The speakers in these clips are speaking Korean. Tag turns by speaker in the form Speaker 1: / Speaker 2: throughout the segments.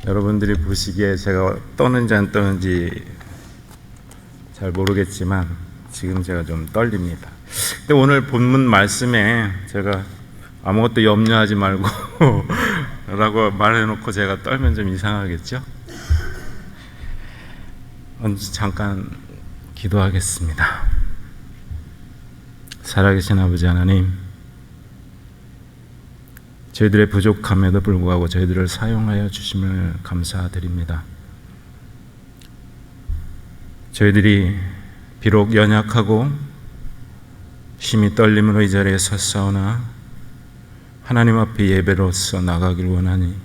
Speaker 1: 여러분들이 보시기에 제가 떠는지 안 떠는지 잘 모르겠지만 지금 제가 좀 떨립니다. 근데 오늘 본문 말씀에 제가 아무것도 염려하지 말고 라고 말해놓고 제가 떨면 좀 이상하겠죠? 잠깐 기도하겠습니다. 살아계신 아버지 하나님, 저희들의 부족함에도 불구하고 저희들을 사용하여 주심을 감사드립니다. 저희들이 비록 연약하고 심히 떨림으로 이 자리에 섰사오나 하나님 앞에 예배로서 나가길 원하니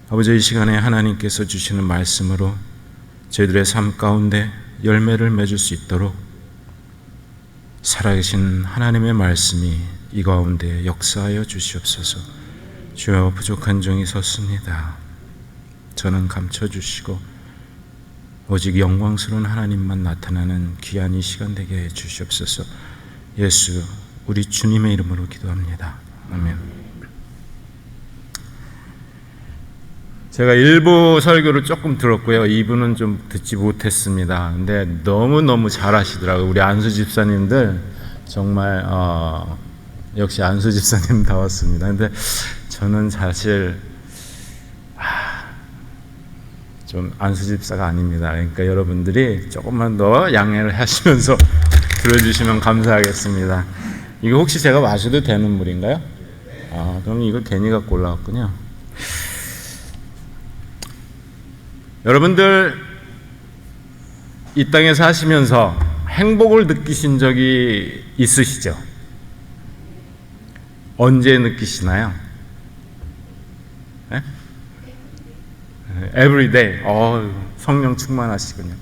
Speaker 1: 아버지, 이 시간에 하나님께서 주시는 말씀으로 저희들의 삶 가운데 열매를 맺을 수 있도록 살아계신 하나님의 말씀이 이 가운데 역사하여 주시옵소서. 주여, 부족한 종이 섰습니다. 저는 감춰주시고 오직 영광스러운 하나님만 나타나는 귀한 이 시간 되게 해 주시옵소서. 예수 우리 주님의 이름으로 기도합니다. 아멘. 제가 1부 설교를 조금 들었고요. 2부는 좀 듣지 못했습니다. 근데 너무너무 잘하시더라고요. 우리 안수 집사님들 정말 역시 안수 집사님다웠습니다. 근데 저는 사실 좀 안수 집사가 아닙니다. 그러니까 여러분들이 조금만 더 양해를 하시면서 들어주시면 감사하겠습니다. 이거 혹시 제가 마셔도 되는 물인가요? 그럼 이거 괜히 갖고 올라왔군요. 여러분들 이 땅에 사시면서 행복을 느끼신 적이 있으시죠? 언제 느끼시나요? 네? Every day. 성령 충만하시군요.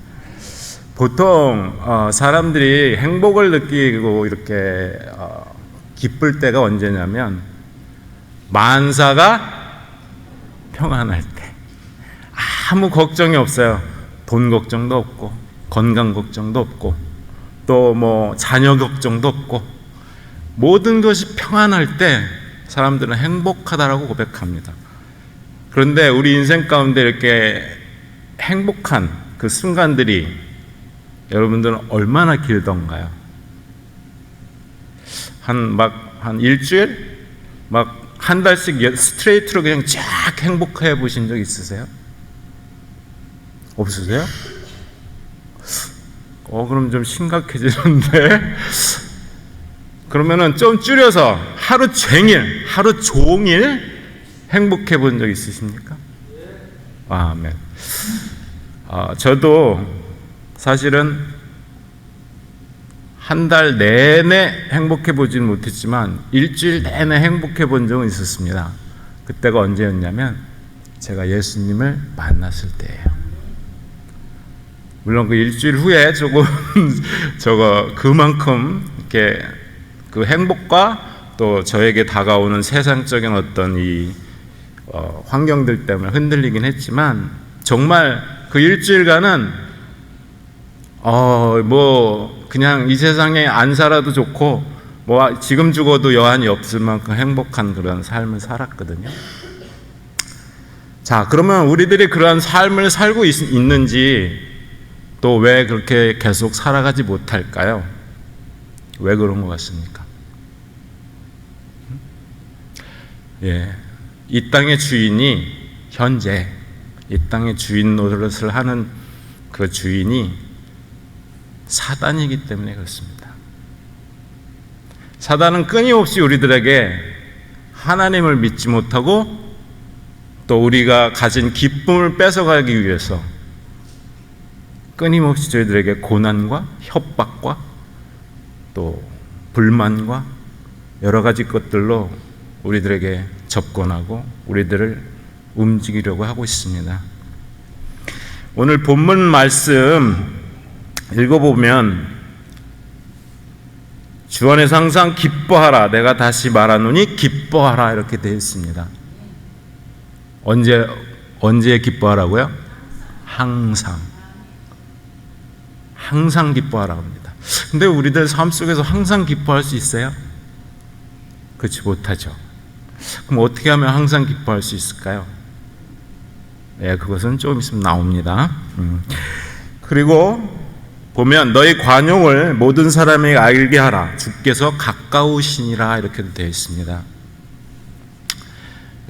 Speaker 1: 보통 사람들이 행복을 느끼고 이렇게 기쁠 때가 언제냐면 만사가 평안할 때, 아무 걱정이 없어요. 돈 걱정도 없고 건강 걱정도 없고 또 뭐 자녀 걱정도 없고 모든 것이 평안할 때 사람들은 행복하다라고 고백합니다. 그런데 우리 인생 가운데 이렇게 행복한 그 순간들이 여러분들은 얼마나 길던가요? 한 일주일? 막 한 달씩 스트레이트로 그냥 쫙 행복해 보신 적 있으세요? 없으세요? 그럼 좀 심각해지는데? 그러면은 좀 줄여서 하루 종일 행복해 본 적 있으십니까? 아멘. 저도 사실은 한 달 내내 행복해 보지는 못했지만 일주일 내내 행복해 본 적은 있었습니다. 그때가 언제였냐면 제가 예수님을 만났을 때예요. 물론 그 일주일 후에 그만큼 이렇게 그 행복과 또 저에게 다가오는 세상적인 어떤 이 환경들 때문에 흔들리긴 했지만 정말 그 일주일간은 그냥 이 세상에 안 살아도 좋고 뭐 지금 죽어도 여한이 없을 만큼 행복한 그런 삶을 살았거든요. 자, 그러면 우리들이 그러한 삶을 살고 있는지 또 왜 그렇게 계속 살아가지 못할까요? 왜 그런 것 같습니까? 이 땅의 주인이 현재 이 땅의 주인 노릇을 하는 그 주인이 사단이기 때문에 그렇습니다. 사단은 끊임없이 우리들에게 하나님을 믿지 못하고 또 우리가 가진 기쁨을 뺏어가기 위해서 끊임없이 저희들에게 고난과 협박과 또 불만과 여러 가지 것들로 우리들에게 접근하고 우리들을 움직이려고 하고 있습니다. 오늘 본문 말씀 읽어보면 주 안에서 항상 기뻐하라, 내가 다시 말하노니 기뻐하라, 이렇게 되어 있습니다. 언제 기뻐하라고요? 항상 기뻐하라고 합니다. 근데 우리들 삶 속에서 항상 기뻐할 수 있어요? 그렇지 못하죠. 그럼 어떻게 하면 항상 기뻐할 수 있을까요? 예, 그것은 조금 있으면 나옵니다. 그리고 보면 너희 관용을 모든 사람에게 알게 하라. 주께서 가까우시니라 이렇게 되어 있습니다.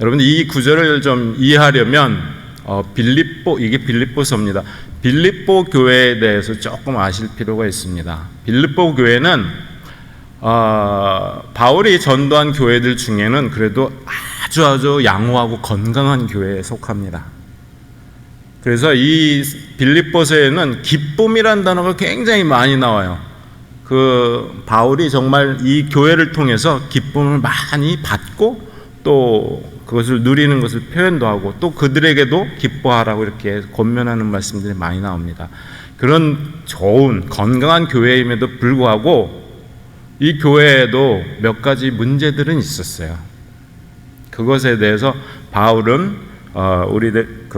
Speaker 1: 여러분 이 구절을 좀 이해하려면 이게 빌립보서입니다. 빌립보 교회에 대해서 조금 아실 필요가 있습니다. 빌립보 교회는 바울이 전도한 교회들 중에는 그래도 아주 양호하고 건강한 교회에 속합니다. 그래서 이 빌립보서에는 기쁨이란 단어가 굉장히 많이 나와요. 바울이 정말 이 교회를 통해서 기쁨을 많이 받고 또 그것을 누리는 것을 표현도 하고 또 그들에게도 기뻐하라고 이렇게 권면하는 말씀들이 많이 나옵니다. 그런 좋은 건강한 교회임에도 불구하고 이 교회에도 몇 가지 문제들은 있었어요. 그것에 대해서 바울은 우리들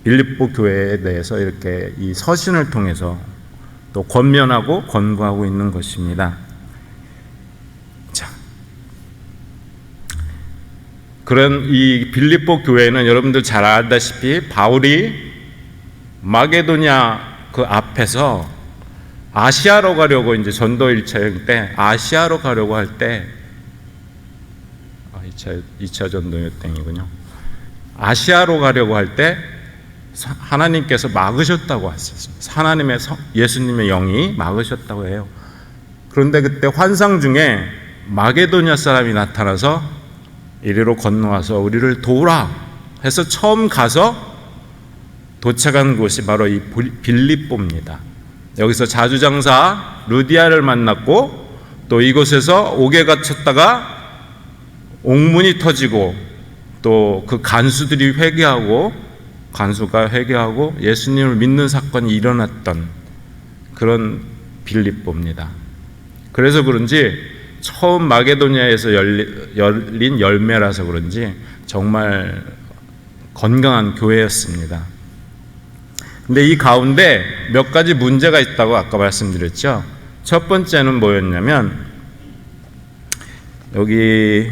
Speaker 1: 빌립보 교회에 대해서 이렇게 이 서신을 통해서 또 권면하고 권고하고 있는 것입니다. 자, 그런 이 빌립보 교회는 여러분들 잘 알다시피 바울이 마게도냐 그 앞에서 아시아로 가려고 이제 전도 1차 여행 때 아시아로 가려고 할 때 2차 전도 여행이군요. 아시아로 가려고 할 때 하나님께서 막으셨다고 하셨습니다. 예수님의 영이 막으셨다고 해요. 그런데 그때 환상 중에 마게도냐 사람이 나타나서 이리로 건너와서 우리를 도우라 해서 처음 가서 도착한 곳이 바로 이 빌립보입니다. 여기서 자주장사 루디아를 만났고 또 이곳에서 옥에 갇혔다가 옥문이 터지고 또 그 간수가 회개하고 예수님을 믿는 사건이 일어났던 그런 빌립보입니다. 그래서 그런지 처음 마게도냐에서 열린 열매라서 그런지 정말 건강한 교회였습니다. 근데 이 가운데 몇 가지 문제가 있다고 아까 말씀드렸죠. 첫 번째는 뭐였냐면 여기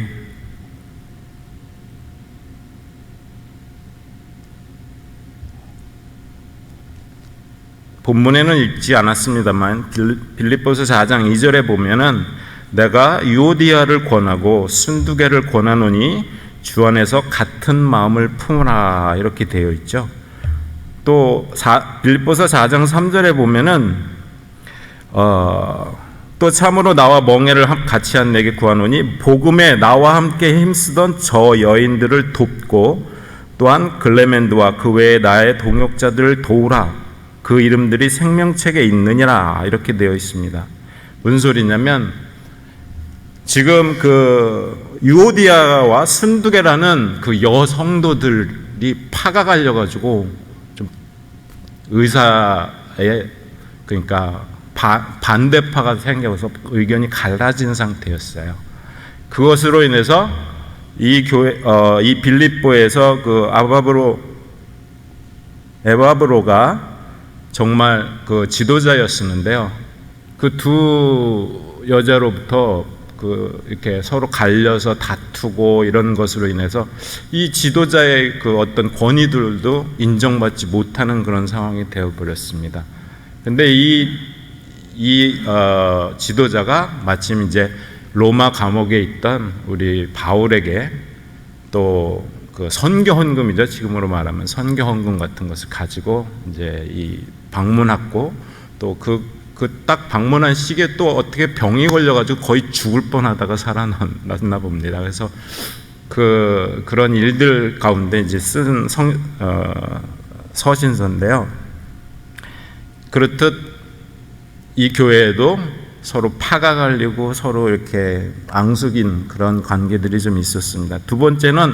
Speaker 1: 본문에는 읽지 않았습니다만 빌립보서 4장 2절에 보면은 내가 유오디아를 권하고 순두개를 권하노니 주 안에서 같은 마음을 품으라 이렇게 되어 있죠. 또 빌립보서 4장 3절에 보면은 또 참으로 나와 멍에를 같이 한 내게 구하노니 복음에 나와 함께 힘쓰던 저 여인들을 돕고 또한 글레멘드와 그 외에 나의 동역자들을 도우라. 그 이름들이 생명책에 있느니라 이렇게 되어 있습니다. 무슨 소리냐면 지금 그 유오디아와 순두개라는 그 여성도들이 파가 갈려가지고 좀 의사에 그러니까 반대파가 생겨서 의견이 갈라진 상태였어요. 그것으로 인해서 이 빌립보에서 그 에바브로가 정말 그 지도자였었는데요. 그 두 여자로부터 이렇게 서로 갈려서 다투고 이런 것으로 인해서 이 지도자의 그 어떤 권위들도 인정받지 못하는 그런 상황이 되어버렸습니다. 근데 이 지도자가 마침 이제 로마 감옥에 있던 우리 바울에게 또 그 선교 헌금이죠. 지금으로 말하면 선교 헌금 같은 것을 가지고 이제 방문했고 또 딱 방문한 시기에 또 어떻게 병이 걸려가지고 거의 죽을 뻔하다가 살아났나 봅니다. 그래서 그런 일들 가운데 이제 쓴 서신서인데요. 그렇듯 이 교회에도 서로 파가 갈리고 서로 이렇게 앙숙인 그런 관계들이 좀 있었습니다. 두 번째는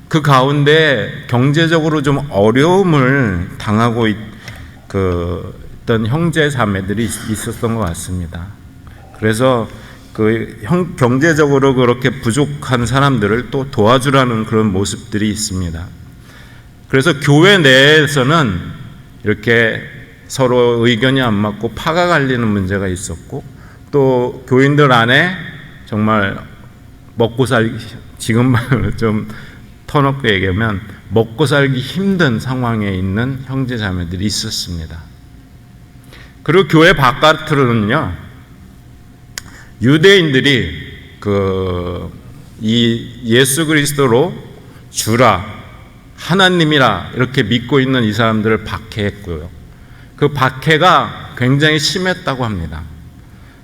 Speaker 1: 그 가운데 경제적으로 좀 어려움을 당하고 있던 형제 자매들이 있었던 것 같습니다. 그래서 경제적으로 그렇게 부족한 사람들을 또 도와주라는 그런 모습들이 있습니다. 그래서 교회 내에서는 이렇게 서로 의견이 안 맞고 파가 갈리는 문제가 있었고 또 교인들 안에 정말 먹고 지금 좀 터놓고 얘기하면 먹고 살기 힘든 상황에 있는 형제 자매들이 있었습니다. 그리고 교회 바깥으로는요, 유대인들이 이 예수 그리스도로 주라, 하나님이라 이렇게 믿고 있는 이 사람들을 박해했고요. 그 박해가 굉장히 심했다고 합니다.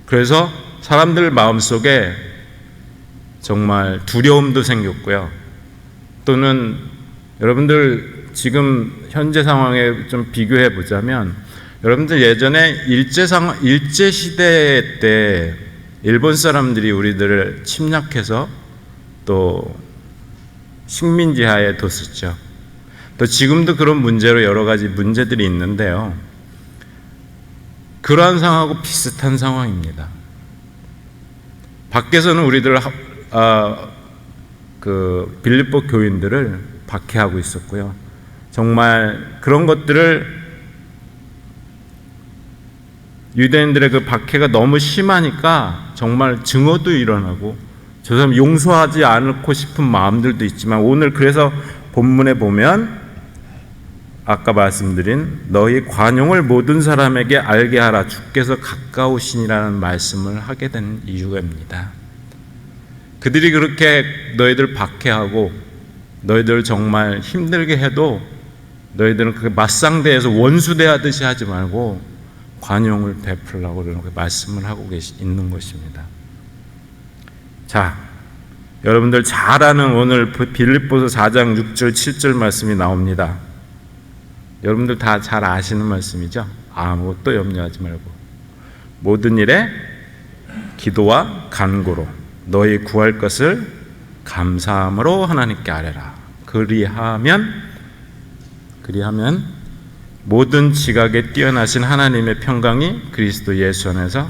Speaker 1: 그래서 사람들 마음속에 정말 두려움도 생겼고요. 또는 여러분들 지금 현재 상황에 좀 비교해 보자면, 여러분들 예전에 일제시대 때 일본 사람들이 우리들을 침략해서 또 식민지하에 뒀었죠. 또 지금도 그런 문제로 여러 가지 문제들이 있는데요. 그러한 상황하고 비슷한 상황입니다. 밖에서는 우리들 빌립보 교인들을 박해하고 있었고요. 정말 그런 것들을 유대인들의 그 박해가 너무 심하니까 정말 증오도 일어나고 저 사람 용서하지 않고 싶은 마음들도 있지만, 오늘 그래서 본문에 보면 아까 말씀드린 너희 관용을 모든 사람에게 알게 하라, 주께서 가까우시니라는 말씀을 하게 된 이유가입니다. 그들이 그렇게 너희들 박해하고 너희들 정말 힘들게 해도 너희들은 그 맞상대에서 원수대하듯이 하지 말고 관용을 베풀라고 그렇게 말씀을 하고 있는 것입니다. 자, 여러분들 잘 아는 오늘 빌립보서 4장 6절 7절 말씀이 나옵니다. 여러분들 다 잘 아시는 말씀이죠. 아무것도 염려하지 말고 모든 일에 기도와 간구로 너희 구할 것을 감사함으로 하나님께 아뢰라. 그리하면 모든 지각에 뛰어나신 하나님의 평강이 그리스도 예수 안에서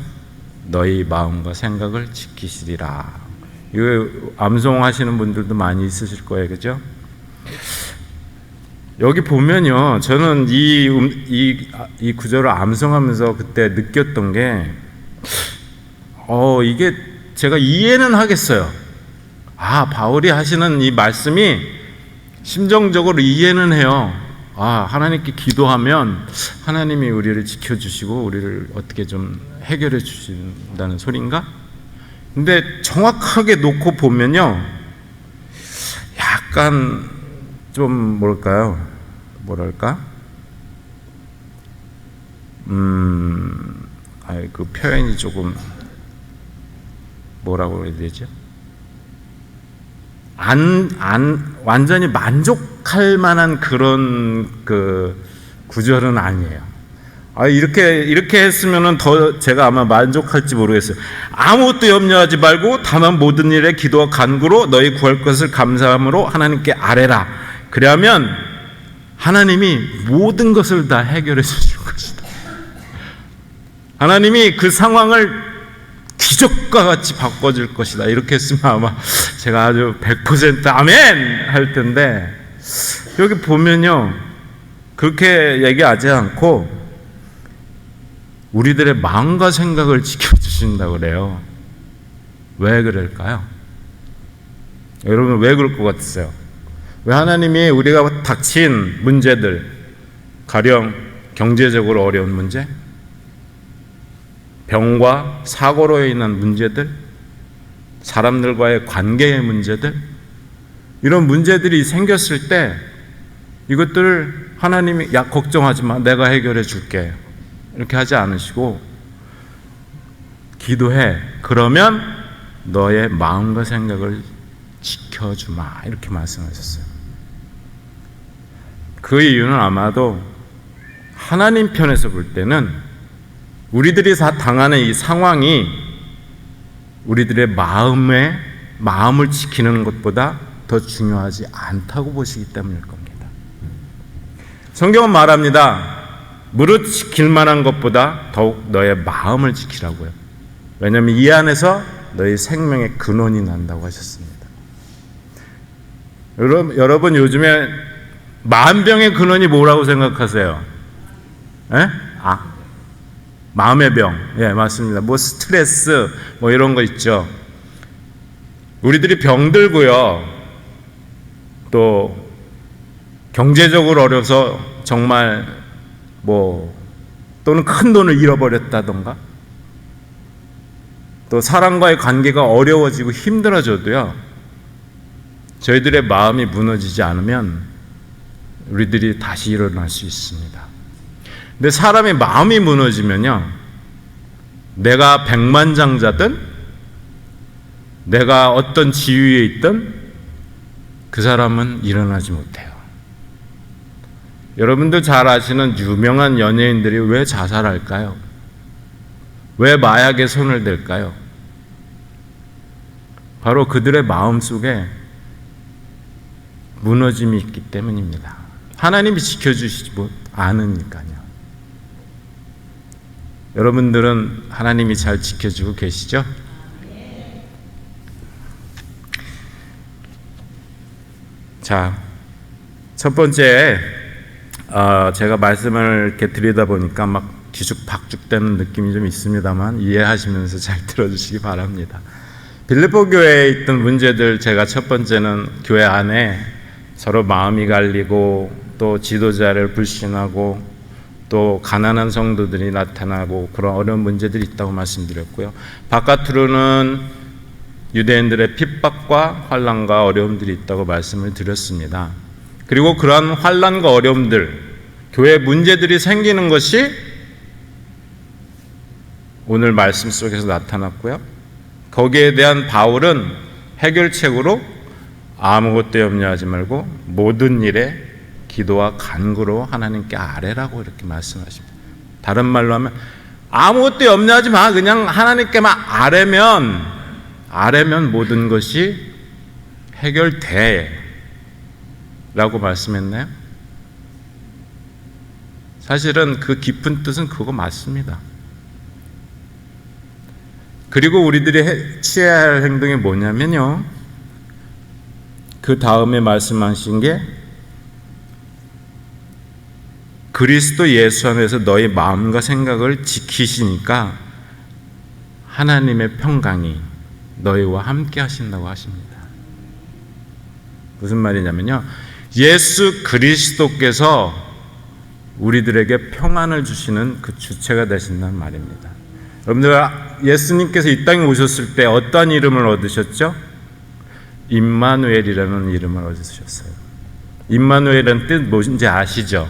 Speaker 1: 너희 마음과 생각을 지키시리라. 이거 암송하시는 분들도 많이 있으실 거예요, 그죠? 여기 보면요, 저는 이 구절을 암송하면서 그때 느꼈던 게, 이게 제가 이해는 하겠어요. 바울이 하시는 이 말씀이 심정적으로 이해는 해요. 하나님께 기도하면 하나님이 우리를 지켜주시고 우리를 어떻게 좀 해결해 주신다는 소린가? 근데 정확하게 놓고 보면요, 약간 좀 뭐랄까? 그 표현이 조금 뭐라고 해야 되죠? 완전히 만족할 만한 그런 구절은 아니에요. 이렇게 했으면은 더 제가 아마 만족할지 모르겠어요. 아무것도 염려하지 말고 다만 모든 일에 기도와 간구로 너희 구할 것을 감사함으로 하나님께 아뢰라. 그러면 하나님이 모든 것을 다 해결해 주실 것이다. 하나님이 그 상황을 기적과 같이 바꿔줄 것이다. 이렇게 했으면 아마 제가 아주 100% 아멘 할 텐데, 여기 보면요, 그렇게 얘기하지 않고 우리들의 마음과 생각을 지켜주신다고 그래요. 왜 그럴까요? 여러분, 왜 그럴 것 같으세요? 왜 하나님이 우리가 닥친 문제들, 가령 경제적으로 어려운 문제, 병과 사고로 인한 문제들, 사람들과의 관계의 문제들, 이런 문제들이 생겼을 때 이것들을 하나님이 걱정하지 마, 내가 해결해 줄게, 이렇게 하지 않으시고 기도해, 그러면 너의 마음과 생각을 지켜주마, 이렇게 말씀하셨어요. 그 이유는 아마도 하나님 편에서 볼 때는 우리들이 다 당하는 이 상황이 우리들의 마음을 지키는 것보다 더 중요하지 않다고 보시기 때문일 겁니다. 성경은 말합니다. 무릇 지킬 만한 것보다 더욱 너의 마음을 지키라고요. 왜냐하면 이 안에서 너희 생명의 근원이 난다고 하셨습니다. 여러분 요즘에 만병의 근원이 뭐라고 생각하세요? 마음의 병. 예, 맞습니다. 스트레스, 이런 거 있죠. 우리들이 병들고요, 또 경제적으로 어려서 정말 또는 큰 돈을 잃어버렸다던가, 또 사람과의 관계가 어려워지고 힘들어져도요, 저희들의 마음이 무너지지 않으면 우리들이 다시 일어날 수 있습니다. 근데 사람의 마음이 무너지면요, 내가 백만장자든 내가 어떤 지위에 있든 그 사람은 일어나지 못해요. 여러분들 잘 아시는 유명한 연예인들이 왜 자살할까요? 왜 마약에 손을 댈까요? 바로 그들의 마음속에 무너짐이 있기 때문입니다. 하나님이 지켜주시지 않으니까요. 여러분들은 하나님이 잘 지켜주고 계시죠? 자, 첫 번째, 제가 말씀을 이렇게 드리다 보니까 막 뒤죽박죽되는 느낌이 좀 있습니다만 이해하시면서 잘 들어주시기 바랍니다. 빌립보 교회에 있던 문제들, 제가 첫 번째는 교회 안에 서로 마음이 갈리고 또 지도자를 불신하고 또 가난한 성도들이 나타나고 그런 어려운 문제들이 있다고 말씀드렸고요. 바깥으로는 유대인들의 핍박과 환난과 어려움들이 있다고 말씀을 드렸습니다. 그리고 그러한 환난과 어려움들, 교회 문제들이 생기는 것이 오늘 말씀 속에서 나타났고요. 거기에 대한 바울은 해결책으로 아무것도 염려하지 말고 모든 일에 기도와 간구로 하나님께 아뢰라고 이렇게 말씀하십니다. 다른 말로 하면 아무것도 염려하지 마. 그냥 하나님께만 아뢰면 모든 것이 해결돼 라고 말씀했나요? 사실은 그 깊은 뜻은 그거 맞습니다. 그리고 우리들이 취해야 할 행동이 뭐냐면요, 그 다음에 말씀하신 게 그리스도 예수 안에서 너희 마음과 생각을 지키시니까 하나님의 평강이 너희와 함께 하신다고 하십니다. 무슨 말이냐면요, 예수 그리스도께서 우리들에게 평안을 주시는 그 주체가 되신다는 말입니다. 여러분들, 예수님께서 이 땅에 오셨을 때 어떤 이름을 얻으셨죠? 임마누엘이라는 이름을 얻으셨어요. 임마누엘이라는 뜻 뭔지 아시죠?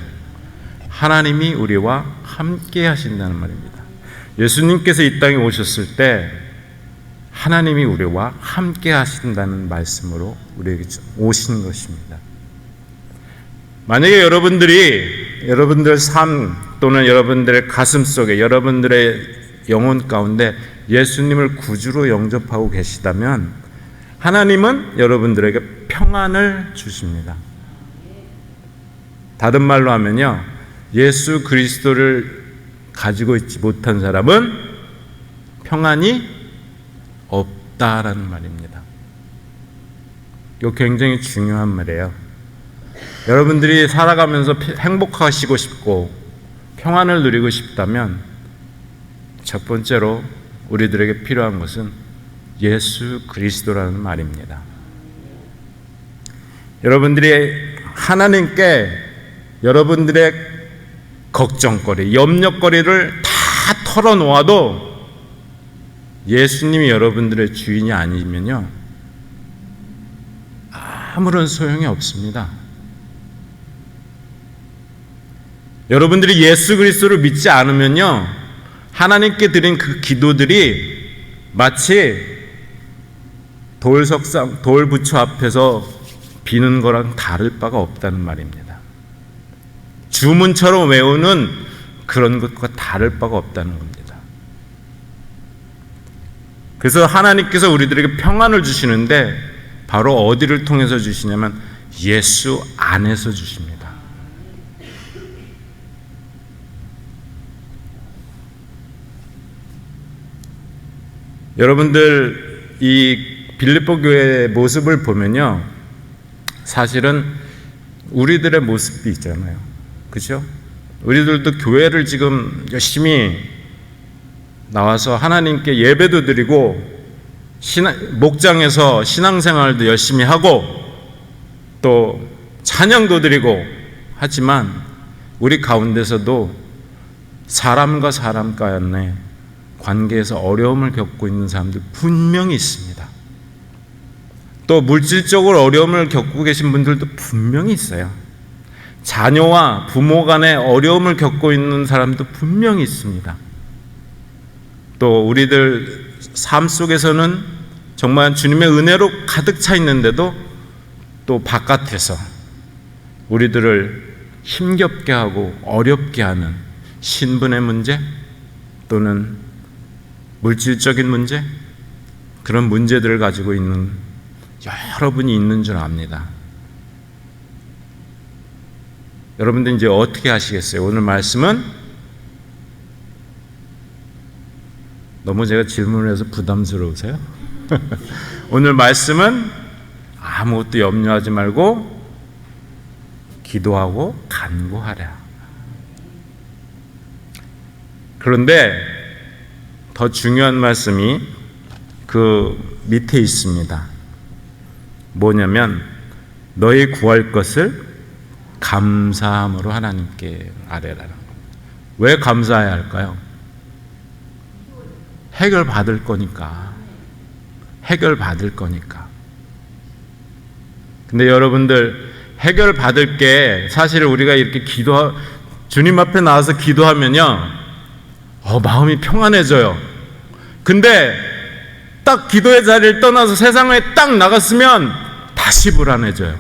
Speaker 1: 하나님이 우리와 함께 하신다는 말입니다. 예수님께서 이 땅에 오셨을 때 하나님이 우리와 함께 하신다는 말씀으로 우리에게 오신 것입니다. 만약에 여러분들 삶 또는 여러분들의 가슴 속에, 여러분들의 영혼 가운데 예수님을 구주로 영접하고 계시다면 하나님은 여러분들에게 평안을 주십니다. 다른 말로 하면요, 예수 그리스도를 가지고 있지 못한 사람은 평안이 없다라는 말입니다. 이거 굉장히 중요한 말이에요. 여러분들이 살아가면서 행복하시고 싶고 평안을 누리고 싶다면 첫 번째로 우리들에게 필요한 것은 예수 그리스도라는 말입니다. 여러분들이 하나님께 여러분들의 걱정거리, 염려거리를 다 털어놓아도 예수님이 여러분들의 주인이 아니면요, 아무런 소용이 없습니다. 여러분들이 예수 그리스도를 믿지 않으면요, 하나님께 드린 그 기도들이 마치 돌부처 앞에서 비는 거랑 다를 바가 없다는 말입니다. 주문처럼 외우는 그런 것과 다를 바가 없다는 겁니다. 그래서 하나님께서 우리들에게 평안을 주시는데 바로 어디를 통해서 주시냐면 예수 안에서 주십니다. 여러분들 이 빌립보 교회의 모습을 보면요, 사실은 우리들의 모습이 있잖아요. 그렇죠? 우리들도 교회를 지금 열심히 나와서 하나님께 예배도 드리고 목장에서 신앙생활도 열심히 하고 또 찬양도 드리고 하지만 우리 가운데서도 사람과 사람 간의 관계에서 어려움을 겪고 있는 사람들 분명히 있습니다. 또 물질적으로 어려움을 겪고 계신 분들도 분명히 있어요. 자녀와 부모 간의 어려움을 겪고 있는 사람도 분명히 있습니다. 또 우리들 삶 속에서는 정말 주님의 은혜로 가득 차 있는데도 또 바깥에서 우리들을 힘겹게 하고 어렵게 하는 신분의 문제 또는 물질적인 문제, 그런 문제들을 가지고 있는 여러분이 있는 줄 압니다. 여러분들 이제 어떻게 하시겠어요? 오늘 말씀은 너무 제가 질문을 해서 부담스러우세요? 오늘 말씀은 아무것도 염려하지 말고 기도하고 간구하라. 그런데 더 중요한 말씀이 그 밑에 있습니다. 뭐냐면 너희 구할 것을 감사함으로 하나님께 아뢰라는 겁니다. 왜 감사해야 할까요? 해결받을 거니까. 해결받을 거니까. 근데 여러분들 해결받을 게 사실 우리가 이렇게 주님 앞에 나와서 기도하면요 마음이 평안해져요. 근데 딱 기도의 자리를 떠나서 세상에 딱 나갔으면 다시 불안해져요.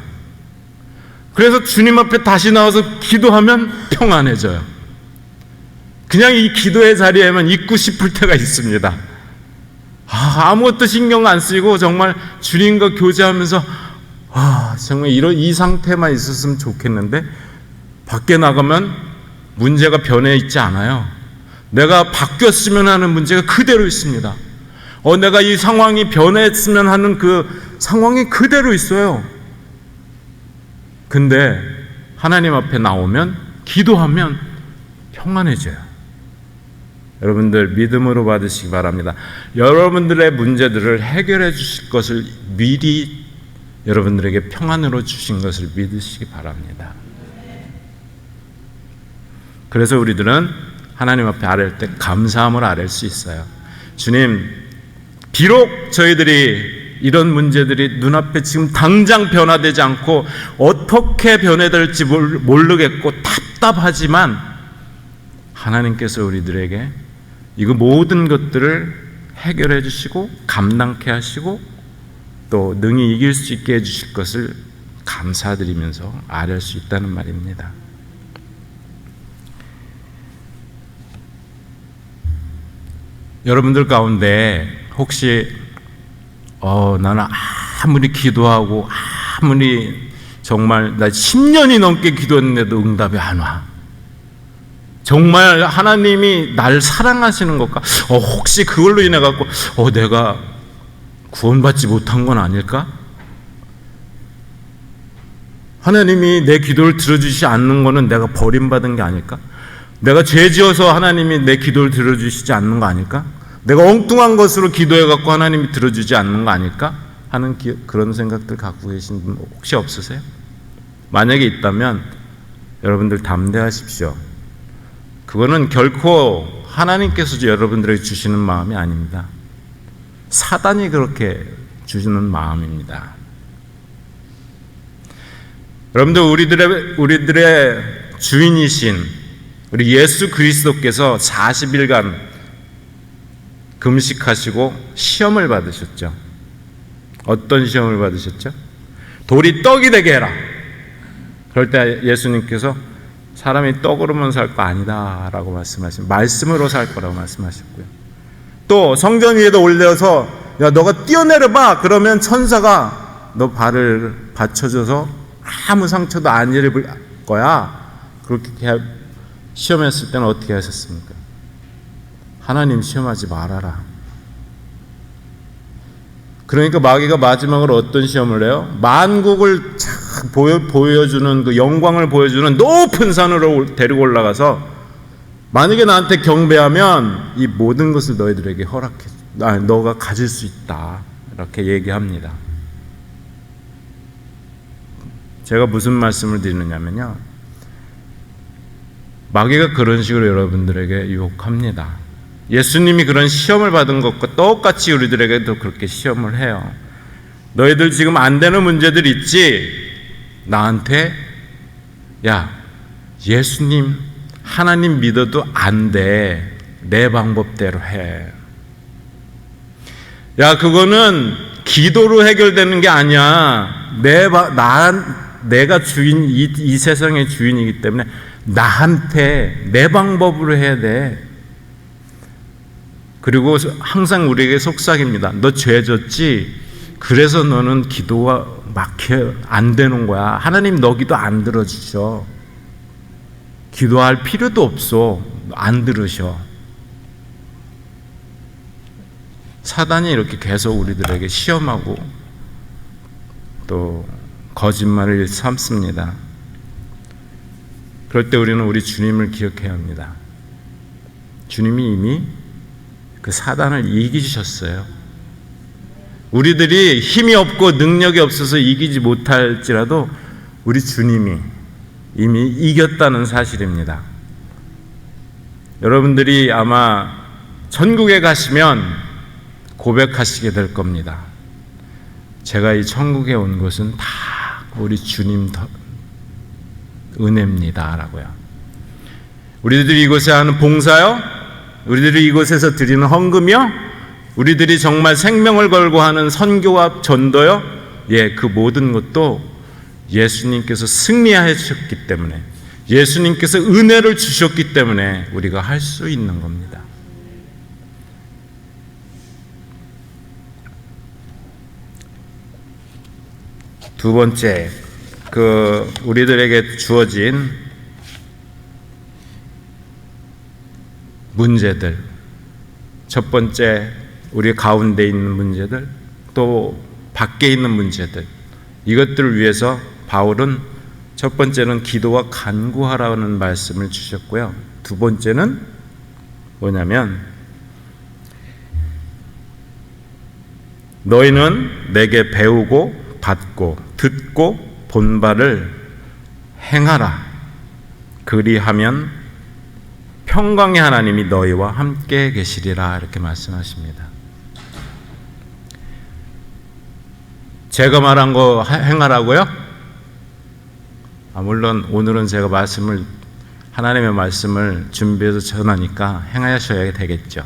Speaker 1: 그래서 주님 앞에 다시 나와서 기도하면 평안해져요. 그냥 이 기도의 자리에만 있고 싶을 때가 있습니다. 아무것도 신경 안 쓰이고 정말 주님과 교제하면서 정말 이 상태만 있었으면 좋겠는데 밖에 나가면 문제가 변해 있지 않아요. 내가 바뀌었으면 하는 문제가 그대로 있습니다. 내가 이 상황이 변했으면 하는 그 상황이 그대로 있어요. 근데 하나님 앞에 나오면 기도하면 평안해져요. 여러분들 믿음으로 받으시기 바랍니다. 여러분들의 문제들을 해결해 주실 것을 미리 여러분들에게 평안으로 주신 것을 믿으시기 바랍니다. 그래서 우리들은 하나님 앞에 아뢰일 때 감사함으로 아뢰일 수 있어요. 주님, 비록 저희들이 이런 문제들이 눈앞에 지금 당장 변화되지 않고 어떻게 변해될지 모르겠고 답답하지만 하나님께서 우리들에게 이거 모든 것들을 해결해 주시고 감당케 하시고 또 능히 이길 수 있게 해주실 것을 감사드리면서 아뢰할 수 있다는 말입니다. 여러분들 가운데 혹시 나는 아무리 기도하고 아무리 정말 나 10년이 넘게 기도했는데도 응답이 안 와. 정말 하나님이 날 사랑하시는 걸까? 혹시 그걸로 인해 갖고 내가 구원받지 못한 건 아닐까? 하나님이 내 기도를 들어주시지 않는 거는 내가 버림받은 게 아닐까? 내가 죄 지어서 하나님이 내 기도를 들어주시지 않는 거 아닐까? 내가 엉뚱한 것으로 기도해갖고 하나님이 들어주지 않는 거 아닐까? 하는 그런 생각들 갖고 계신 분 혹시 없으세요? 만약에 있다면 여러분들 담대하십시오. 그거는 결코 하나님께서 여러분들에게 주시는 마음이 아닙니다. 사단이 그렇게 주시는 마음입니다. 여러분들 우리들의 주인이신 우리 예수 그리스도께서 40일간 금식하시고 시험을 받으셨죠. 어떤 시험을 받으셨죠? 돌이 떡이 되게 해라. 그럴 때 예수님께서 사람이 떡으로만 살 거 아니다 라고 말씀하신, 말씀으로 살 거라고 말씀하셨고요. 또 성전 위에도 올려서 야 너가 뛰어내려봐. 그러면 천사가 너 발을 받쳐줘서 아무 상처도 안 입을 거야. 그렇게 시험했을 때는 어떻게 하셨습니까? 하나님 시험하지 말아라. 그러니까 마귀가 마지막으로 어떤 시험을 해요? 만국을 보여주는 그 영광을 보여주는 높은 산으로 데리고 올라가서 만약에 나한테 경배하면 이 모든 것을 너희들에게 너가 가질 수 있다. 이렇게 얘기합니다. 제가 무슨 말씀을 드리느냐면요, 마귀가 그런 식으로 여러분들에게 유혹합니다. 예수님이 그런 시험을 받은 것과 똑같이 우리들에게도 그렇게 시험을 해요. 너희들 지금 안 되는 문제들 있지? 나한테 야, 예수님 하나님 믿어도 안 돼. 내 방법대로 해. 야, 그거는 기도로 해결되는 게 아니야. 내가 주인, 이 세상의 주인이기 때문에 나한테 내 방법으로 해야 돼. 그리고 항상 우리에게 속삭입니다. 너 죄 졌지? 그래서 너는 기도가 막혀 안 되는 거야. 하나님 너 기도 안 들어주셔. 기도할 필요도 없어. 안 들으셔. 사단이 이렇게 계속 우리들에게 시험하고 또 거짓말을 삼습니다. 그럴 때 우리는 우리 주님을 기억해야 합니다. 주님이 이미 그 사단을 이기셨어요. 우리들이 힘이 없고 능력이 없어서 이기지 못할지라도 우리 주님이 이미 이겼다는 사실입니다. 여러분들이 아마 천국에 가시면 고백하시게 될 겁니다. 제가 이 천국에 온 것은 다 우리 주님 은혜입니다 라고요. 우리들이 이곳에 하는 봉사요, 우리들이 이곳에서 드리는 헌금이요, 우리들이 정말 생명을 걸고 하는 선교와 전도요, 그 모든 것도 예수님께서 승리하셨기 때문에, 예수님께서 은혜를 주셨기 때문에 우리가 할 수 있는 겁니다. 두 번째, 우리들에게 주어진 문제들, 첫 번째 우리 가운데 있는 문제들, 또 밖에 있는 문제들, 이것들을 위해서 바울은 첫 번째는 기도와 간구하라는 말씀을 주셨고요. 두 번째는 뭐냐면 너희는 내게 배우고 받고 듣고 본 바를 행하라. 그리하면 평강의 하나님이 너희와 함께 계시리라. 이렇게 말씀하십니다. 제가 말한 거 행하라고요? 물론 오늘은 제가 하나님의 말씀을 준비해서 전하니까 행하셔야 되겠죠.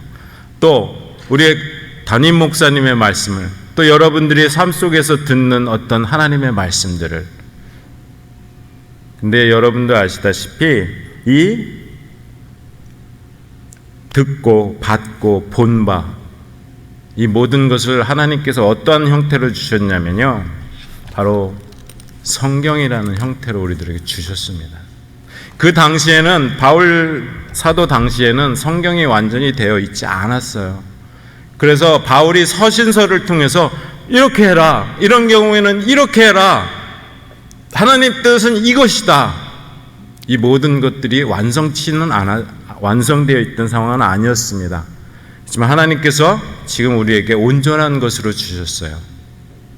Speaker 1: 또 우리 담임 목사님의 말씀을, 또 여러분들이 삶 속에서 듣는 어떤 하나님의 말씀들을, 근데 여러분도 아시다시피 이 듣고 받고 본 바, 이 모든 것을 하나님께서 어떠한 형태로 주셨냐면요, 바로 성경이라는 형태로 우리들에게 주셨습니다. 그 당시에는, 바울 사도 당시에는 성경이 완전히 되어 있지 않았어요. 그래서 바울이 서신서를 통해서 이렇게 해라, 이런 경우에는 이렇게 해라, 하나님 뜻은 이것이다, 이 모든 것들이 완성되어 있던 상황은 아니었습니다. 하지만 하나님께서 지금 우리에게 온전한 것으로 주셨어요.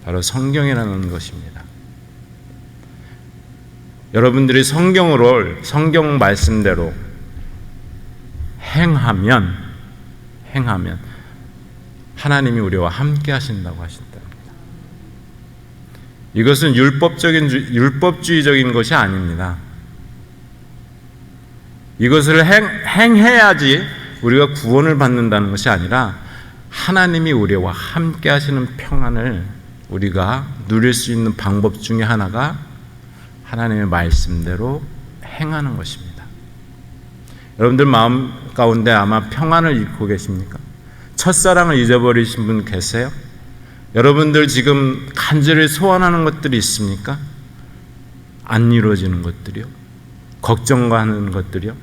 Speaker 1: 바로 성경이라는 것입니다. 여러분들이 성경 말씀대로 행하면 하나님이 우리와 함께 하신다고 하신답니다. 이것은 율법주의적인 것이 아닙니다. 이것을 행해야지 우리가 구원을 받는다는 것이 아니라 하나님이 우리와 함께 하시는 평안을 우리가 누릴 수 있는 방법 중에 하나가 하나님의 말씀대로 행하는 것입니다. 여러분들 마음 가운데 아마 평안을 잃고 계십니까? 첫사랑을 잊어버리신 분 계세요? 여러분들 지금 간절히 소원하는 것들이 있습니까? 안 이루어지는 것들이요? 걱정하는 것들이요?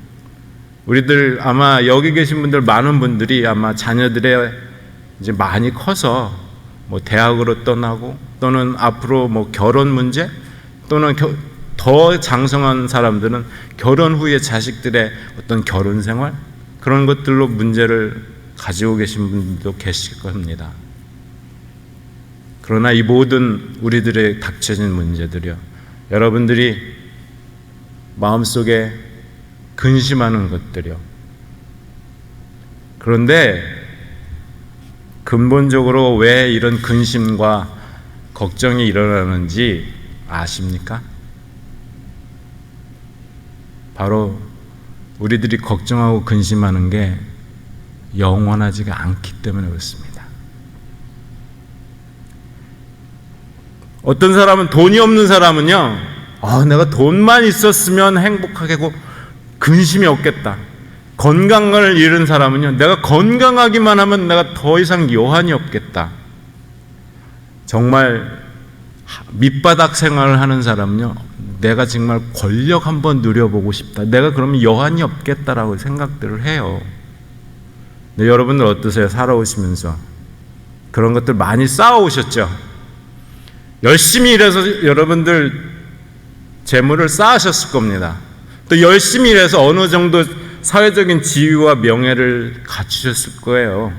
Speaker 1: 우리들 아마 여기 계신 분들, 많은 분들이 아마 자녀들의 이제 많이 커서 뭐 대학으로 떠나고, 또는 앞으로 뭐 결혼 문제, 또는 더 장성한 사람들은 결혼 후에 자식들의 어떤 결혼 생활, 그런 것들로 문제를 가지고 계신 분들도 계실 겁니다. 그러나 이 모든 우리들의 닥쳐진 문제들이요, 여러분들이 마음속에 근심하는 것들이요. 그런데 근본적으로 왜 이런 근심과 걱정이 일어나는지 아십니까? 바로 우리들이 걱정하고 근심하는 게 영원하지가 않기 때문에 그렇습니다. 어떤 사람은, 돈이 없는 사람은요, 내가 돈만 있었으면 행복하고 근심이 없겠다. 건강을 잃은 사람은요, 내가 건강하기만 하면 내가 더 이상 여한이 없겠다. 정말 밑바닥 생활을 하는 사람은요, 내가 정말 권력 한번 누려보고 싶다. 내가 그러면 여한이 없겠다라고 생각들을 해요. 근데 여러분들 어떠세요? 살아오시면서 그런 것들 많이 쌓아오셨죠? 열심히 일해서 여러분들 재물을 쌓으셨을 겁니다. 또 열심히 일해서 어느 정도 사회적인 지위와 명예를 갖추셨을 거예요.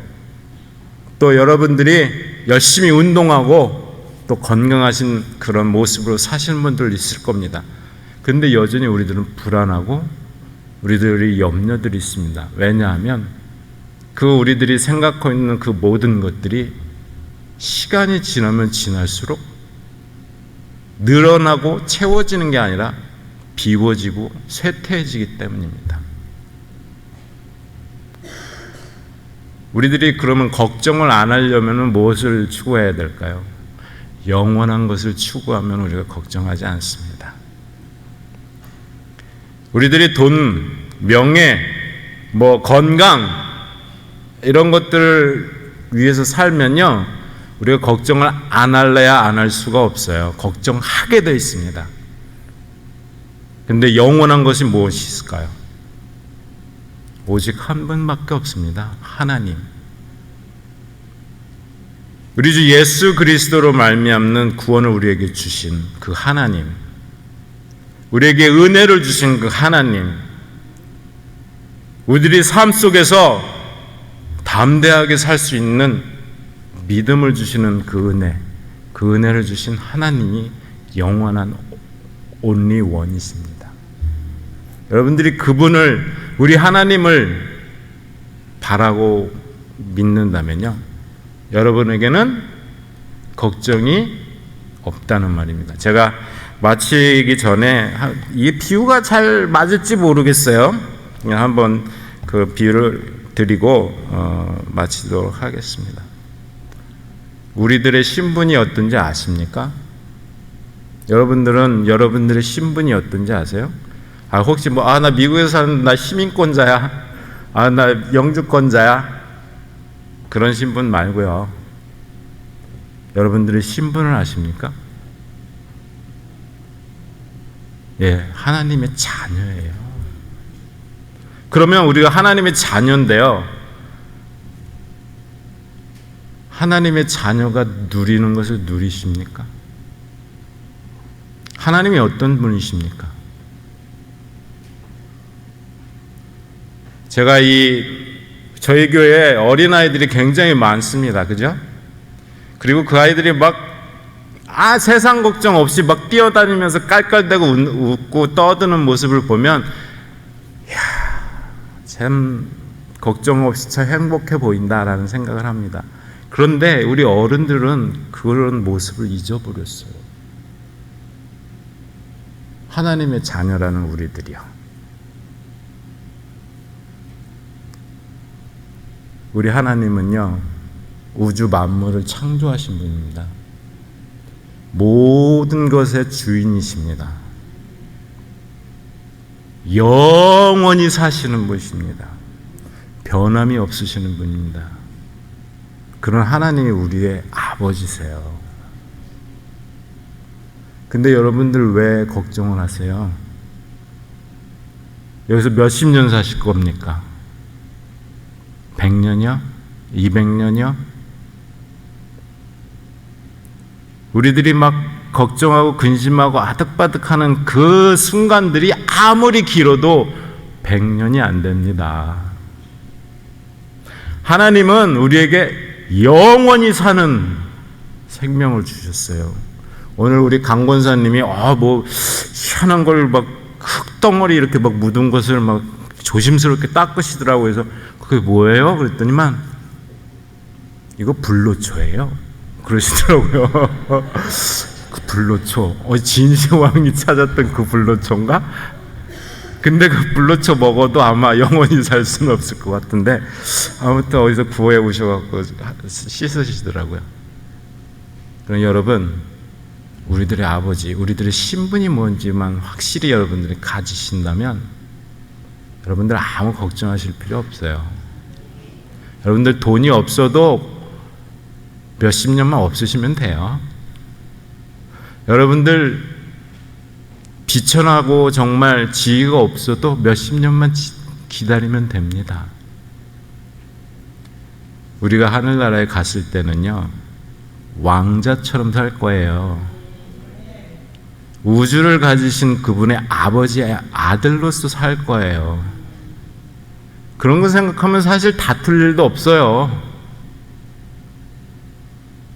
Speaker 1: 또 여러분들이 열심히 운동하고 또 건강하신 그런 모습으로 사시는 분들 있을 겁니다. 그런데 여전히 우리들은 불안하고 우리들이 염려들이 있습니다. 왜냐하면 그 우리들이 생각하고 있는 그 모든 것들이 시간이 지나면 지날수록 늘어나고 채워지는 게 아니라 비워지고 쇠퇴해지기 때문입니다. 우리들이 그러면 걱정을 안 하려면 무엇을 추구해야 될까요? 영원한 것을 추구하면 우리가 걱정하지 않습니다. 우리들이 돈, 명예, 건강 이런 것들을 위해서 살면요, 우리가 걱정을 안 할래야 안 할 수가 없어요. 걱정하게 되어 있습니다. 그런데 영원한 것이 무엇이 있을까요? 오직 한 분밖에 없습니다. 하나님. 우리 주 예수 그리스도로 말미암는 구원을 우리에게 주신 그 하나님, 우리에게 은혜를 주신 그 하나님, 우리들이 삶 속에서 담대하게 살 수 있는 믿음을 주시는 그 은혜를 주신 하나님이 영원한 only one이십니다. 여러분들이 그분을, 우리 하나님을 바라고 믿는다면요, 여러분에게는 걱정이 없다는 말입니다. 제가 마치기 전에 이 비유가 잘 맞을지 모르겠어요. 그냥 한번 그 비유를 드리고 마치도록 하겠습니다. 우리들의 신분이 어떤지 아십니까? 여러분들은 여러분들의 신분이 어떤지 아세요? 혹시 나 미국에서 사는 나 시민권자야, 나 영주권자야, 그런 신분 말고요. 여러분들의 신분을 아십니까? 예, 하나님의 자녀예요. 그러면 우리가 하나님의 자녀인데요, 하나님의 자녀가 누리는 것을 누리십니까? 하나님이 어떤 분이십니까? 제가 저희 교회에 어린아이들이 굉장히 많습니다. 그죠? 그리고 그 아이들이 세상 걱정 없이 뛰어다니면서 깔깔대고 웃고 떠드는 모습을 보면, 참 걱정 없이 참 행복해 보인다라는 생각을 합니다. 그런데 우리 어른들은 그런 모습을 잊어버렸어요. 하나님의 자녀라는 우리들이요. 우리 하나님은요, 우주 만물을 창조하신 분입니다. 모든 것의 주인이십니다. 영원히 사시는 분이십니다. 변함이 없으시는 분입니다. 그런 하나님이 우리의 아버지세요. 근데 여러분들 왜 걱정을 하세요? 여기서 몇십 년 사실 겁니까? 100년이요? 200년이요? 우리들이 걱정하고 근심하고 아득바득하는 그 순간들이 아무리 길어도 100년이 안 됩니다. 하나님은 우리에게 영원히 사는 생명을 주셨어요. 오늘 우리 강 권사님이 뭐 희한한 걸 막 흙덩어리 이렇게 막 묻은 것을 막 조심스럽게 닦으시더라고요. 그래서 그게 뭐예요? 그랬더니만 이거 불로초예요. 그러시더라고요. 그 불로초. 진시황이 찾았던 그 불로초인가? 근데 그 불로초 먹어도 아마 영원히 살 수는 없을 것 같은데, 아무튼 어디서 구해 오셔갖고 씻으시더라고요. 그럼 여러분, 우리들의 아버지, 우리들의 신분이 뭔지만 확실히 여러분들이 가지신다면 여러분들 아무 걱정하실 필요 없어요. 여러분들 돈이 없어도 몇십 년만 없으시면 돼요. 여러분들 비천하고 정말 지위가 없어도 몇십 년만 기다리면 됩니다. 우리가 하늘나라에 갔을 때는요, 왕자처럼 살 거예요. 우주를 가지신 그분의 아버지의 아들로서 살 거예요. 그런 거 생각하면 사실 다툴 일도 없어요.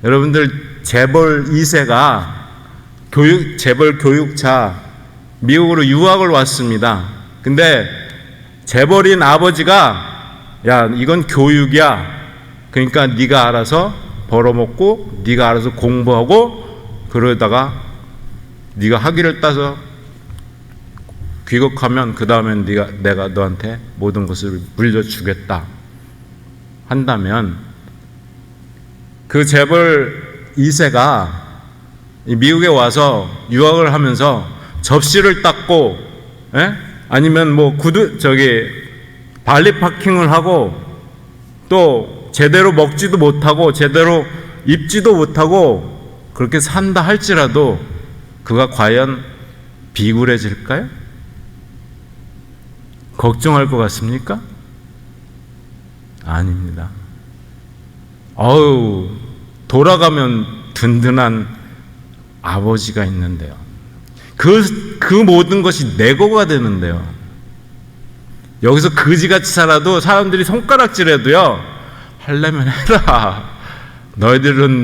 Speaker 1: 여러분들 재벌 2세가 재벌 교육자 미국으로 유학을 왔습니다. 근데 재벌인 아버지가 야, 이건 교육이야. 그러니까 네가 알아서 벌어먹고 네가 알아서 공부하고 그러다가 네가 학위를 따서 귀국하면 그 다음엔 내가 너한테 모든 것을 물려주겠다 한다면, 그 재벌 2세가 미국에 와서 유학을 하면서 접시를 닦고, 아니면 뭐 발리 파킹을 하고 또 제대로 먹지도 못하고 제대로 입지도 못하고 그렇게 산다 할지라도 그가 과연 비굴해질까요? 걱정할 것 같습니까? 아닙니다. 돌아가면 든든한 아버지가 있는데요. 그 모든 것이 내 거가 되는데요. 여기서 그지같이 살아도 사람들이 손가락질해도요, 하려면 해라. 너희들은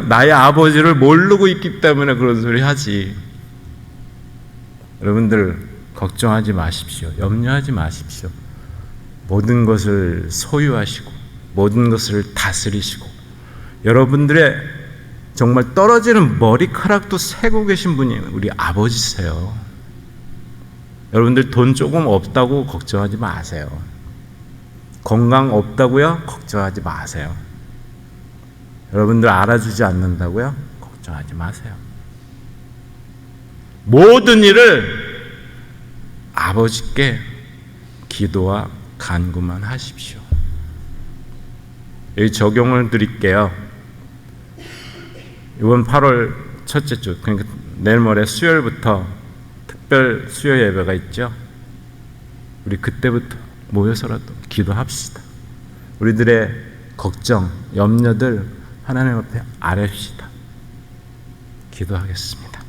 Speaker 1: 나의 아버지를 모르고 있기 때문에 그런 소리 하지. 여러분들 걱정하지 마십시오. 염려하지 마십시오. 모든 것을 소유하시고 모든 것을 다스리시고 여러분들의 정말 떨어지는 머리카락도 세고 계신 분이 우리 아버지세요. 여러분들 돈 조금 없다고 걱정하지 마세요. 건강 없다고요? 걱정하지 마세요. 여러분들 알아주지 않는다고요? 걱정하지 마세요. 모든 일을 아버지께 기도와 간구만 하십시오. 여기 적용을 드릴게요. 이번 8월 첫째 주, 그러니까 내일 모레 수요일부터 특별 수요 예배가 있죠. 우리 그때부터 모여서라도 기도합시다. 우리들의 걱정, 염려들 하나님 앞에 아뢰시다. 기도하겠습니다.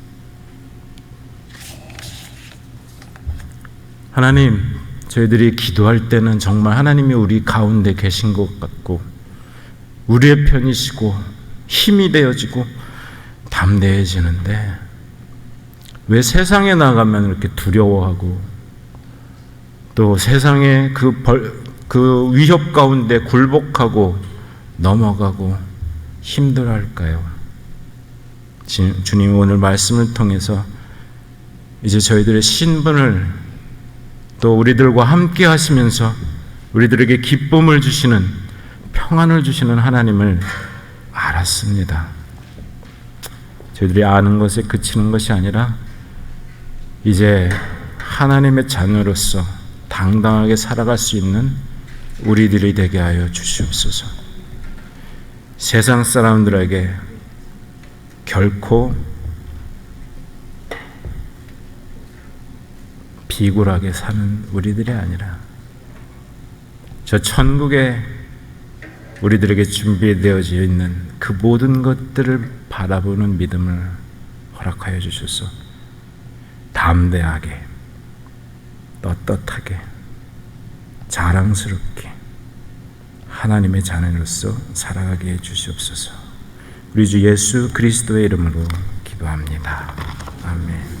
Speaker 1: 하나님, 저희들이 기도할 때는 정말 하나님이 우리 가운데 계신 것 같고 우리의 편이시고 힘이 되어지고 담대해지는데 왜 세상에 나가면 이렇게 두려워하고 또 세상의 그 위협 가운데 굴복하고 넘어가고 힘들어할까요? 주님, 오늘 말씀을 통해서 이제 저희들의 신분을 또 우리들과 함께 하시면서 우리들에게 기쁨을 주시는, 평안을 주시는 하나님을 알았습니다. 저희들이 아는 것에 그치는 것이 아니라 이제 하나님의 자녀로서 당당하게 살아갈 수 있는 우리들이 되게 하여 주시옵소서. 세상 사람들에게 결코 비굴하게 사는 우리들이 아니라 저 천국에 우리들에게 준비되어져 있는 그 모든 것들을 바라보는 믿음을 허락하여 주셔서 담대하게, 떳떳하게, 자랑스럽게 하나님의 자녀로서 살아가게 해 주시옵소서. 우리 주 예수 그리스도의 이름으로 기도합니다. 아멘.